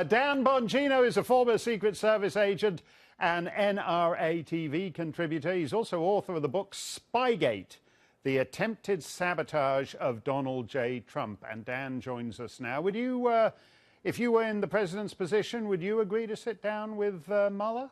Dan Bongino is a former Secret Service agent and NRA TV contributor. He's also author of the book Spygate, The Attempted Sabotage of Donald J. Trump. And Dan joins us now. Would you, if you were in the president's position, would you agree to sit down with Mueller?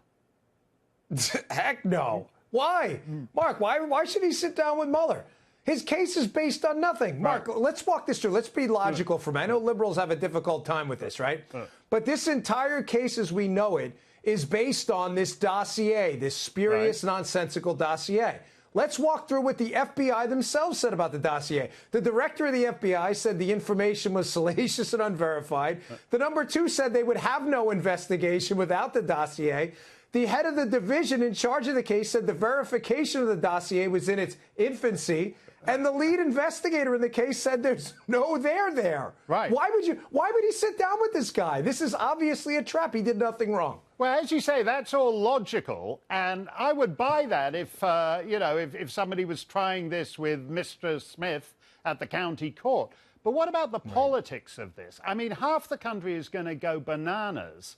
Heck no. Why? Mark, why should he sit down with Mueller? His case is based on nothing. Mark, let's walk this through. Let's be logical for a minute. I know liberals have a difficult time with this, right? But this entire case as we know it is based on this dossier, this spurious, nonsensical dossier. Let's walk through what the FBI themselves said about the dossier. The director of the FBI said the information was salacious and unverified. The number two said they would have no investigation without the dossier. The head of the division in charge of the case said the verification of the dossier was in its infancy. And the lead investigator in the case said there's no there. Right. Why would he sit down with this guy? This is obviously a trap. He did nothing wrong. Well, as you say, that's all logical, and I would buy that if, if somebody was trying this with Mr. Smith at the county court. But what about the politics of this? I mean, half the country is going to go bananas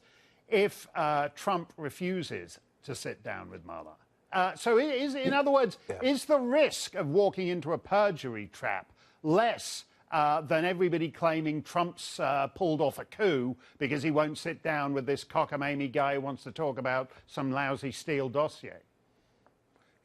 if Trump refuses to sit down with Mueller. So in other words, is the risk of walking into a perjury trap less than everybody claiming Trump's pulled off a coup because he won't sit down with this cockamamie guy who wants to talk about some lousy Steele dossier?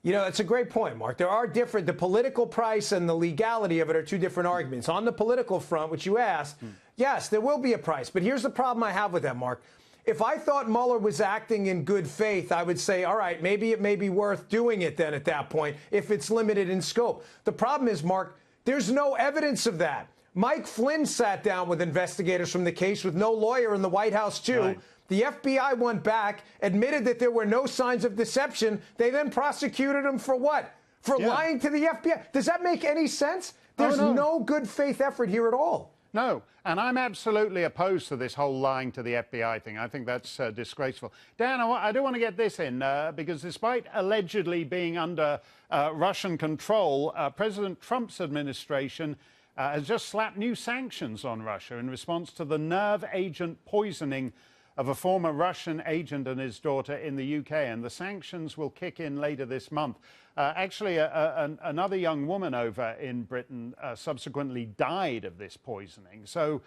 You know, it's a great point, Mark. There are different, the political price and the legality of it are two different arguments. On the political front, which you asked, yes, there will be a price. But here's the problem I have with that, Mark. If I thought Mueller was acting in good faith, I would say, all right, maybe it may be worth doing it then at that point if it's limited in scope. The problem is, Mark, there's no evidence of that. Mike Flynn sat down with investigators from the case with no lawyer in the White House, too. Right. The FBI went back, admitted that there were no signs of deception. They then prosecuted him for what? For lying to the FBI. Does that make any sense? There's no good faith effort here at all. No, and I'm absolutely opposed to this whole lying to the FBI thing. I think that's disgraceful. Dan, I do want to get this in, because despite allegedly being under Russian control, President Trump's administration has just slapped new sanctions on Russia in response to the nerve agent poisoning of a former Russian agent and his daughter in the UK. And the sanctions will kick in later this month. Actually, another young woman over in Britain subsequently died of this poisoning. So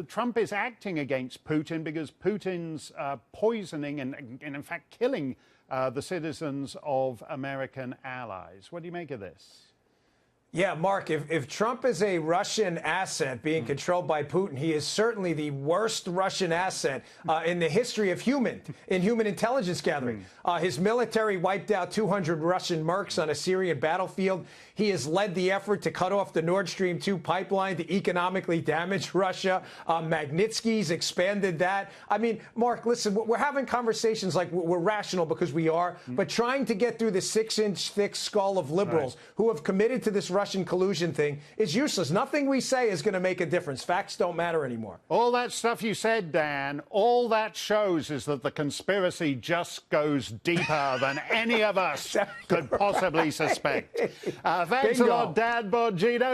Trump is acting against Putin because Putin's poisoning and in fact, killing the citizens of American allies. What do you make of this? Yeah, Mark, if Trump is a Russian asset being controlled by Putin, he is certainly the worst Russian asset in the history of human intelligence gathering. His military wiped out 200 Russian mercs on a Syrian battlefield. He has led the effort to cut off the Nord Stream 2 pipeline to economically damage Russia. Magnitsky's expanded that. I mean, Mark, listen, we're having conversations like we're rational because we are, but trying to get through the 6-inch thick skull of liberals who have committed to this Russian collusion thing is useless. Nothing we say is going to make a difference. Facts don't matter anymore. All that stuff you said, Dan, all that shows is that the conspiracy just goes deeper than any of us could possibly suspect. Thanks a lot, Dan Bongino.